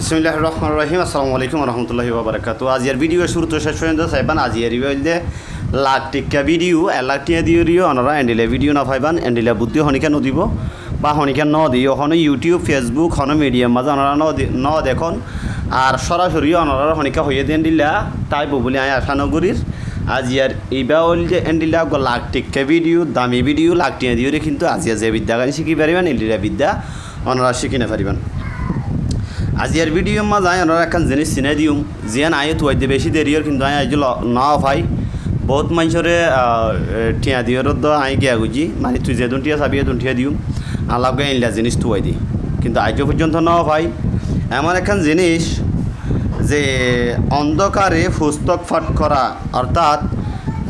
বিসমিল্লাহির রহমানির রহিম। আসসালামু আলাইকুম ওয়া রাহমাতুল্লাহি ওয়া বারাকাতুহু। আজিয়ার ভিডিও শুরু তো শেষ পর্যন্ত চাইবান। আজিয়ার ভিডিও লাখ টিকা ভিডিও লাখ টিকা দিও অনারা এন্ডিলে ভিডিও না পাইবান এন্ডিলে বুদ্ধি হনিকা নদিব বা হনিকা ন দিও হন ইউটিউব ফেসবুক হন মিডিয়াম মাঝে অনারা ন দেখুন আর সরাসরি অনারা হনিকা হইয়ে দেন দিলা তাই বলি আয় আশানগরীর আজিয়ার এইবা হল যে এন্ডিলা লাখ টিকা ভিডিও দামি ভিডিও লাখ টিকা দিও কিন্তু আজিয়া যে বিদ্যা গান শিখি পারিবেন এন্ডিলা বিদ্যা অনারা শিখি না পারিবেন। আজিয়ার ভিডিও মাঝে আয় ওনারা একখান জিনিস চিনাই দিম জিয়ান আয় তুয়াইতে বেশি দেরিয়র কিন্তু আয় আজ না ভাই বহুত মানুষরে টিয়া দিওর আই গিয়া গুজি মানে তুই যে টিয়া চাবি টিয়া দিও আলাপকে এনলা জিনিস তুয়াই দি কিন্তু আজ পর্যন্ত না ভাই এমন একখান জিনিস যে অন্ধকারে পুস্তক ফাট করা অর্থাৎ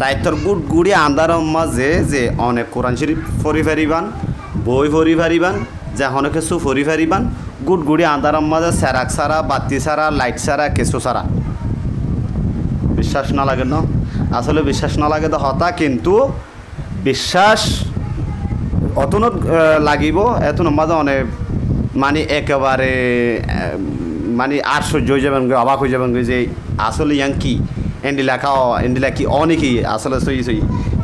রাইতর গুড়ি আন্ধার মাঝে যে অনেক কোরআন শরীফ পড়ি ফারিবান বই পড়ি ফারিবান যে অনেক কিছু পড়ি ফারিবান গুড়ি আন্ধার মাঝে সেরাক সারা বাতি সারা লাইট সারা কেঁচো সারা বিশ্বাস না লাগে না আসলে বিশ্বাস না লাগে তো হতা কিন্তু বিশ্বাস অতনত লাগিব এত মাঝে অনেক মানে একেবারে মানে আশ্চর্য হয়ে যাবেন অবাক হয়ে যাবেন যে আসলে ইয়াং কি এন্ডিলা কি অনেকই আসলে সই সই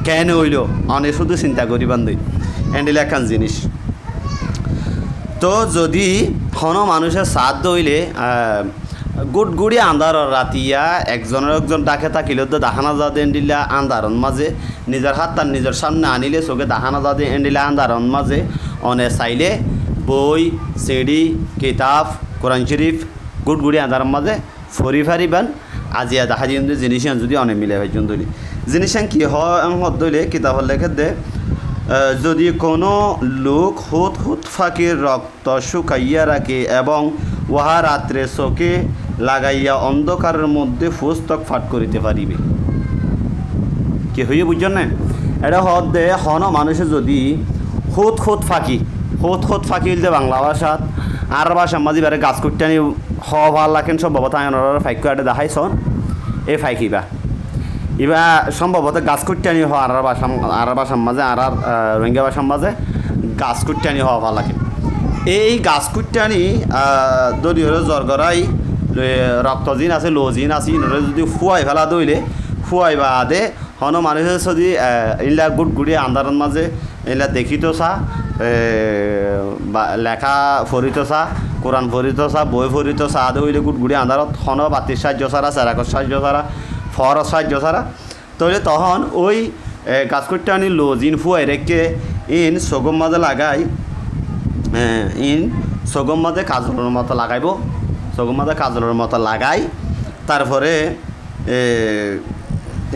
কেন হইল অনেক শুধু চিন্তা করিবান দই এন্ডিলা একখান জিনিস তো যদি হন মানুষের সাথ দইলে গুড়ি আন্ধার রাতিয়া একজন ডাকে থাকিলেও তো দাহানা যা দেন দিলা আন্ধারন মাঝে নিজের হাত তার নিজের সামনে আনিলে চোখে দাহানা যা দেন দিলা আন্ধারন মাঝে অনে চাইলে বই সিডি কিতাব কোরআন শরীফ গুড়ি আন্ধার মাঝে ফরি ফারিবান আজিয়া দেখা দিন জিনিস যদি অনেক মিলে হয় যদি জিনিস কি হত দইলে কিতাবের লেখে দে যদি কোনো লোক হুত ফাঁকির রক্ত শুকাইয়া রাখে এবং উহা রাত্রে চোখে লাগাইয়া অন্ধকারের মধ্যে পুস্তক ফাট করিতে পারিবে কি হইয়ে বুঝছেন না এটা হত দে হন মানুষের যদি হুত ফাঁকি হইলে বাংলা ভাষাত আর ভাষা মাঝে বারে গাছ কুটানি ভাল লাগেন সম্ভবত ফাইক এটা দেখাইছন এই ফাইকিবা এবার সম্ভবত গাছ কুটানি হওয়া আর ভাষার মাঝে আর রোহিঙ্গা ভাষার মাঝে গাছ কুটানি হওয়া ভাল লাগে এই গাছ কুটানি দলীয় জরগরাই রক্তজিন আছে লোজিন আছে ইনরে যদি ফুয়াই ফেলা দইলে ফুয়াই বা আদে হন মানুষের যদি এইলা গুড়ি আন্ধারের মাঝে এইলা দেখিত চা লেখা ফরিত চা কোরআন ফরিত চা বই ফরিত চা আদে হইলে গুড়ি আন্ধারত হন বাতির সাহায্য ছাড়া চেরাকর সাহায্য ছাড়া ফরস সাহায্য ছাড়া তাহলে তখন ওই গাছ কুটানি লোজিন ফুয়াই রেখে ইন সগম মাঝে লাগাই ইন সগম মাঝে কাজলের মতো লাগাইব সগম মাঝে কাজলের মতো লাগাই তারপরে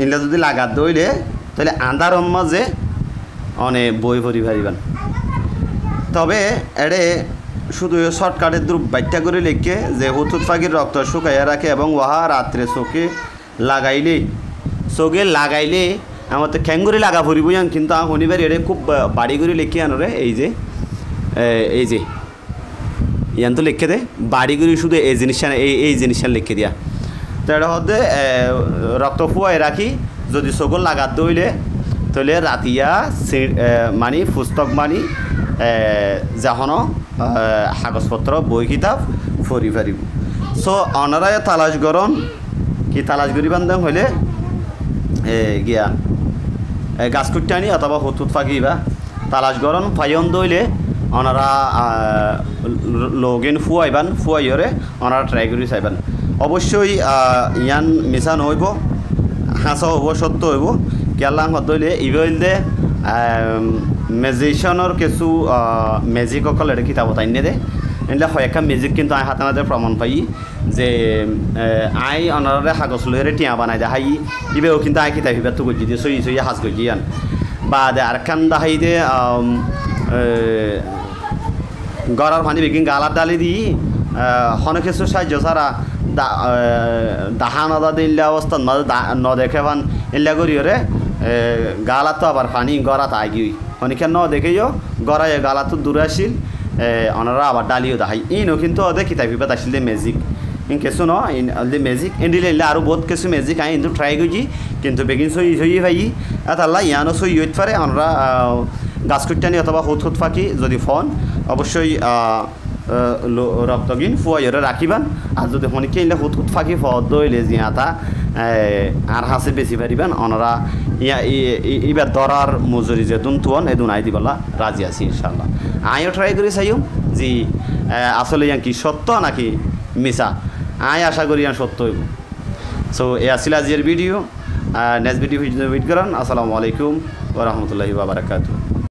ইনলা যদি লাগাত দইলে তাহলে আন্ধার মাঝে অনেক বই ভরি ফারিবান তবে এড়ে শুধু শর্টকাটের দ্রুপ ব্যাখ্যা করে লিখে যে হুতুত ফাঁকির রক্ত শুকাইয়া রাখে এবং ওহা রাত্রে চোখে লাগাইলে আমার তো খ্যাঙ্গুরি লাগা ফুরিব যান কিন্তু শনিবার এড়ে খুব বাড়ি করে লিখে আনরে এই যে ইয়ান তো লিখে দে বাড়ি করে শুধু এই জিনিসটা এই জিনিসটা লিখে দিয়া তো এটা হতে রক্ত ফুয়াই রাখি যদি চকুর লাগাত দইলে তাহলে রাতিয়া মানি পুস্তক মানি যখন কাগজপত্র বই কিতাব ফরি ফারিব সো অনারায় তালাশ গরম কি তালাশ করি বান্ধব হইলে গিয়া গাছ কুটানি অথবা হুতুত ফাঁকি বা তালাশ গরম ফাইন দইলে ওনারা লগিন ফুয়াইরে ওনারা ট্রাই করে চাইবেন অবশ্যই ইয়ান মিশান হইব হাঁসা হইব সত্য হইব কেলাং হইলে ইবইলে মেজিশিয়ানের কিছু মেজিক অকল এটা কিতাব তাইনে দে এনলে হয়কা মেজিক কিন্তু আই হাতানাতে প্রমাণ পাই যে আই অনারে কাগজ লইরে টিয়া বানাই দেখাই ইবেও কিন্তু আই কিতাব হিবার তো গজি দিয়ে সই হাজ গজি আন বা দে আর খান দেখাই দে গড়ার পানি বেগিন গালার ডালি দি হন কিছু সাহায্য ছাড়া দাহা নদা দিলে অবস্থান মাঝে ন দেখে পান এল্লা করিওরে গালা তো আবার পানি গড়াত আগিয়ে অনেকে ন দেখেও গড়াই গালা তো দূরে আসিল ওনারা আবার ডালিও দেখাই ইনও কিন্তু ওদের কিতাব হিবাত আসিল মেজিক ইন কিছু ন মেজিক এন্ডিলে আরও বহুত কিছু মেজিক আই কিন্তু ট্রাই করছি কিন্তু বেগিন সই ভাই এতাল্লা ইয়ানো সই হইতে পারে আমরা গাছ কুটানি অথবা হুত ফাঁকি যদি ফোন অবশ্যই রক্তগিন ফুয়াইরে রাখিবান আর যদি হনি কেইলে হুত হুত ফাঁকি ফদ দইলে জিয়াতা আর হাসে বেশি পারিবেন ওনারা এবার ধরার মজুরি যেতুন তুয়ন এদুন আই দিবলা রাজি আছি ইনশাল্লাহ আইও ট্রাই করি চাইও যে আসলে ইয়ান কি সত্য নাকি মিছা আই আশা করি ইয়ান সত্য হইব সো এ আসিল আজির ভিডিও নেক্সট ভিডিও ওয়েট করেন আসসালামু আলাইকুম ওয়া রাহমাতুল্লাহি ওয়া বারাকাতুহু